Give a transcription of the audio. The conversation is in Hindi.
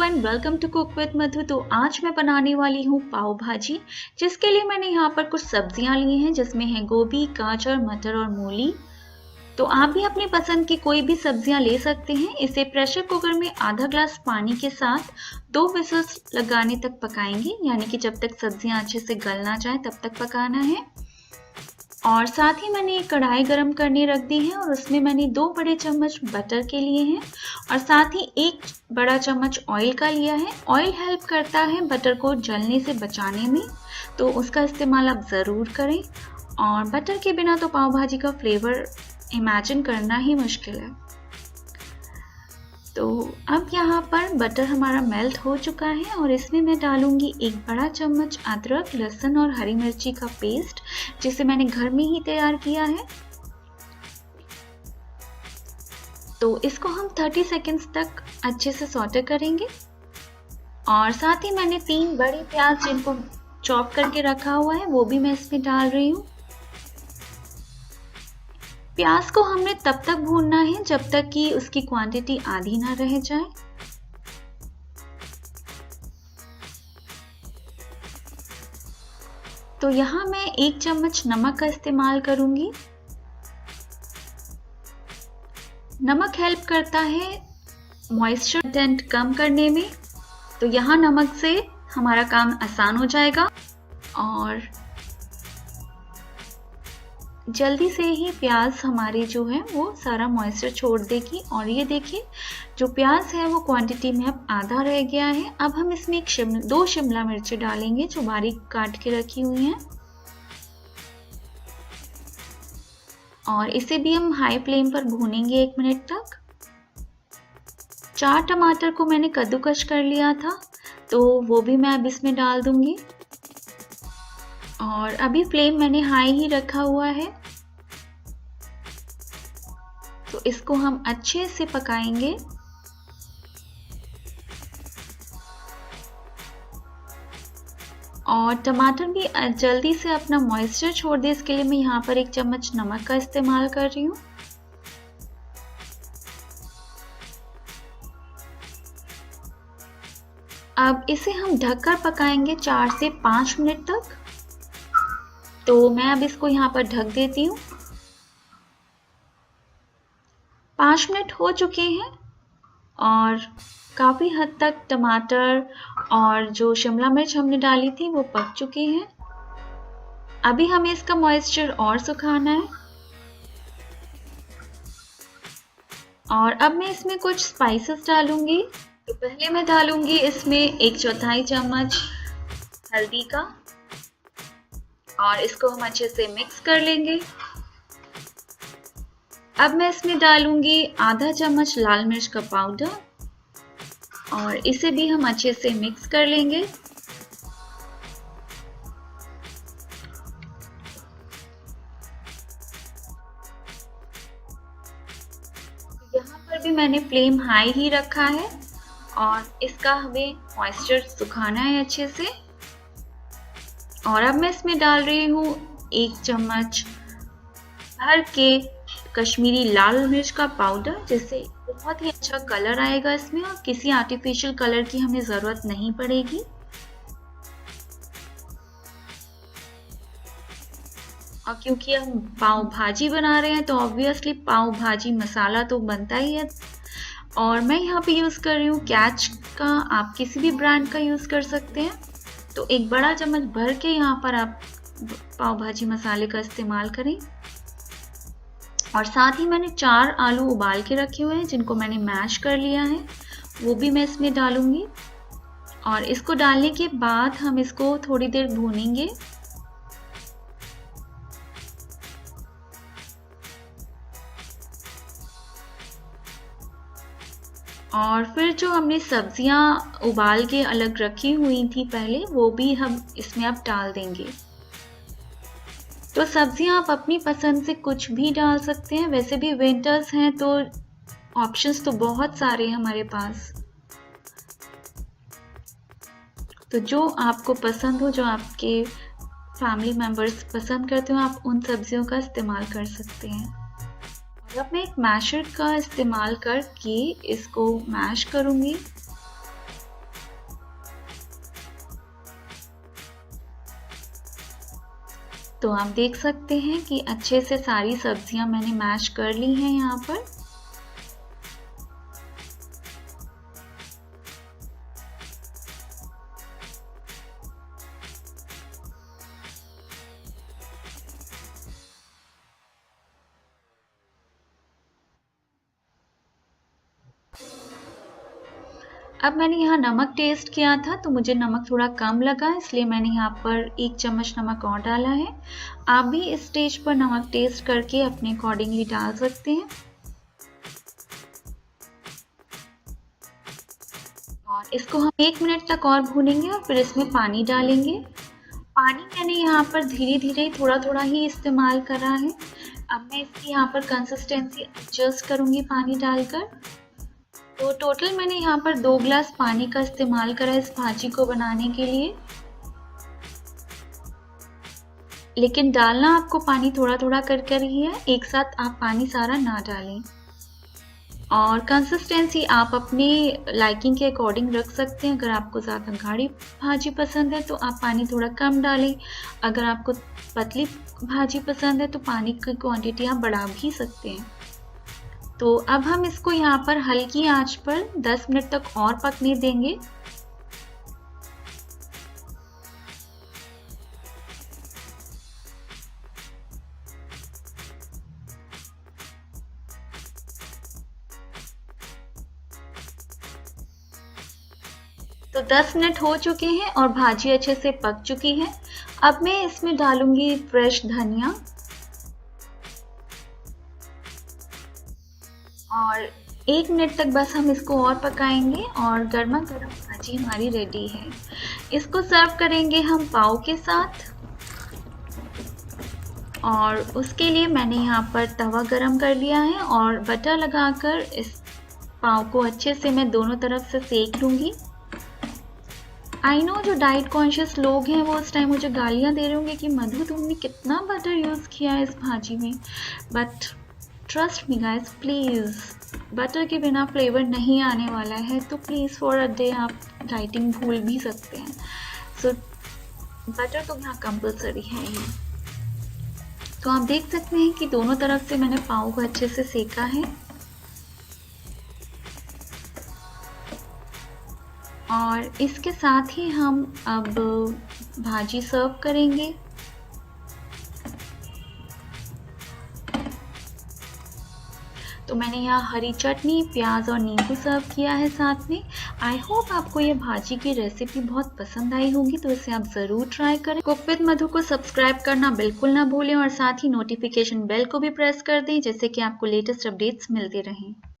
And welcome to cook with Madhu. तो आज मैं बनाने वाली हूँ पाव भाजी, जिसके लिए मैंने यहाँ पर कुछ सब्जियाँ ली हैं, जिसमें है गोभी, गाजर, मटर और मूली। तो आप भी अपनी पसंद की कोई भी सब्जियाँ ले सकते हैं। इसे प्रेशर कुकर में आधा ग्लास पानी के साथ 2 विसल्स लगाने तक पकाएंगे, यानी कि जब तक सब्जियाँ अच्छे से गल ना जाए तब तक पकाना है। और साथ ही मैंने एक कढ़ाई गरम करने रख दी है और उसमें मैंने 2 बड़े चम्मच बटर के लिए हैं और साथ ही 1 बड़ा चम्मच ऑयल का लिया है। ऑयल हेल्प करता है बटर को जलने से बचाने में, तो उसका इस्तेमाल आप ज़रूर करें। और बटर के बिना तो पाव भाजी का फ्लेवर इमेजिन करना ही मुश्किल है। तो अब यहाँ पर बटर हमारा मेल्ट हो चुका है और इसमें मैं डालूंगी 1 बड़ा चम्मच अदरक, लहसुन और हरी मिर्ची का पेस्ट, जिसे मैंने घर में ही तैयार किया है। तो इसको हम 30 सेकेंड्स तक अच्छे से सौटे करेंगे। और साथ ही मैंने 3 बड़े प्याज जिनको चॉप करके रखा हुआ है वो भी मैं इसमें डाल रही हूँ। प्याज को हमने तब तक भूनना है जब तक कि उसकी क्वांटिटी आधी ना रह जाए। तो यहाँ मैं 1 चम्मच नमक का इस्तेमाल करूंगी। नमक हेल्प करता है मॉइस्चर कंटेंट कम करने में, तो यहाँ नमक से हमारा काम आसान हो जाएगा और जल्दी से ही प्याज हमारी जो है वो सारा मॉइस्चर छोड़ देगी। और ये देखिए जो प्याज है वो क्वांटिटी में अब आधा रह गया है। अब हम इसमें 2 शिमला मिर्ची डालेंगे जो बारीक काट के रखी हुई हैं और इसे भी हम हाई फ्लेम पर भूनेंगे 1 मिनट तक। 4 टमाटर को मैंने कद्दूकस कर लिया था, तो वो भी मैं अब इसमें डाल दूंगी और अभी फ्लेम मैंने हाई ही रखा हुआ है। तो इसको हम अच्छे से पकाएंगे। और टमाटर भी जल्दी से अपना मॉइस्चर छोड़ दे, इसके लिए मैं यहाँ पर 1 चम्मच नमक का इस्तेमाल कर रही हूँ। अब इसे हम ढककर पकाएंगे 4 से 5 मिनट तक। तो मैं अब इसको यहाँ पर ढक देती हूँ। 5 मिनट हो चुके हैं और काफ़ी हद तक टमाटर और जो शिमला मिर्च हमने डाली थी वो पक चुकी हैं। अभी हमें इसका मॉइस्चर और सुखाना है। और अब मैं इसमें कुछ स्पाइसेस डालूंगी। तो पहले मैं डालूंगी इसमें 1/4 चम्मच हल्दी का और इसको हम अच्छे से मिक्स कर लेंगे। अब मैं इसमें डालूंगी आधा चम्मच लाल मिर्च का पाउडर और इसे भी हम अच्छे से मिक्स कर लेंगे। यहाँ पर भी मैंने फ्लेम हाई ही रखा है और इसका हमें मॉइस्चर सुखाना है अच्छे से। और अब मैं इसमें डाल रही हूँ 1 चम्मच भर के कश्मीरी लाल मिर्च का पाउडर, जिससे बहुत ही अच्छा कलर आएगा इसमें और किसी आर्टिफिशियल कलर की हमें ज़रूरत नहीं पड़ेगी। और क्योंकि हम पाव भाजी बना रहे हैं तो ऑब्वियसली पाव भाजी मसाला तो बनता ही है। और मैं यहाँ पे यूज़ कर रही हूँ कैच का, आप किसी भी ब्रांड का यूज़ कर सकते हैं। तो 1 बड़ा चम्मच भर के यहाँ पर आप पाव भाजी मसाले का इस्तेमाल करें। और साथ ही मैंने 4 आलू उबाल के रखे हुए हैं जिनको मैंने मैश कर लिया है, वो भी मैं इसमें डालूंगी। और इसको डालने के बाद हम इसको थोड़ी देर भूनेंगे। और फिर जो हमने सब्जियां उबाल के अलग रखी हुई थी पहले, वो भी हम इसमें अब डाल देंगे। तो सब्जियां आप अपनी पसंद से कुछ भी डाल सकते हैं। वैसे भी विंटर्स हैं तो ऑप्शंस तो बहुत सारे हैं हमारे पास। तो जो आपको पसंद हो, जो आपके फैमिली मेम्बर्स पसंद करते हो, आप उन सब्जियों का इस्तेमाल कर सकते हैं। और अब मैं एक मैशर का इस्तेमाल करके इसको मैश करूँगी। तो आप देख सकते हैं कि अच्छे से सारी सब्जियां मैंने मैश कर ली हैं यहाँ पर। अब मैंने यहाँ नमक टेस्ट किया था तो मुझे नमक थोड़ा कम लगा, इसलिए मैंने यहाँ पर 1 चम्मच नमक और डाला है। आप भी इस स्टेज पर नमक टेस्ट करके अपने अकॉर्डिंगली डाल सकते हैं। और इसको हम 1 मिनट तक और भूनेंगे और फिर इसमें पानी डालेंगे। पानी मैंने यहाँ पर धीरे धीरे थोड़ा थोड़ा ही इस्तेमाल करा है। अब मैं इसकी यहाँ पर कंसिस्टेंसी एडजस्ट करूँगी पानी डालकर। तो टोटल मैंने यहाँ पर 2 ग्लास पानी का इस्तेमाल करा इस भाजी को बनाने के लिए। लेकिन डालना आपको पानी थोड़ा थोड़ा कर कर ही है, एक साथ आप पानी सारा ना डालें। और कंसिस्टेंसी आप अपनी लाइकिंग के अकॉर्डिंग रख सकते हैं। अगर आपको ज़्यादा गाढ़ी भाजी पसंद है तो आप पानी थोड़ा कम डालें। अगर आपको पतली भाजी पसंद है तो पानी की क्वांटिटी आप बढ़ा भी सकते हैं। तो अब हम इसको यहाँ पर हल्की आंच पर 10 मिनट तक और पकने देंगे। तो 10 मिनट हो चुके हैं और भाजी अच्छे से पक चुकी है। अब मैं इसमें डालूंगी फ्रेश धनिया और 1 मिनट तक बस हम इसको और पकाएंगे और गर्मा गर्म भाजी हमारी रेडी है। इसको सर्व करेंगे हम पाव के साथ। और उसके लिए मैंने यहाँ पर तवा गरम कर लिया है और बटर लगाकर इस पाव को अच्छे से मैं दोनों तरफ से सेक लूँगी। आई नो जो डाइट कॉन्शियस लोग हैं वो उस टाइम मुझे गालियाँ दे रहे होंगे कि मधु तुमने कितना बटर यूज़ किया है इस भाजी में, but trust me guys, please butter के बिना फ्लेवर नहीं आने वाला है। तो प्लीज़ फॉर अ डे आप डाइटिंग भूल भी सकते हैं। सो बटर तो यहाँ कंपलसरी है ही। तो आप देख सकते हैं कि दोनों तरफ से मैंने पाव को अच्छे से सेका है और इसके साथ ही हम अब भाजी सर्व करेंगे। तो मैंने यहाँ हरी चटनी, प्याज और नींबू सर्व किया है साथ में। आई होप आपको ये भाजी की रेसिपी बहुत पसंद आई होगी, तो इसे आप ज़रूर ट्राई करें। कुक विद मधु को सब्सक्राइब करना बिल्कुल ना भूलें और साथ ही नोटिफिकेशन बेल को भी प्रेस कर दें, जिससे कि आपको लेटेस्ट अपडेट्स मिलते रहें।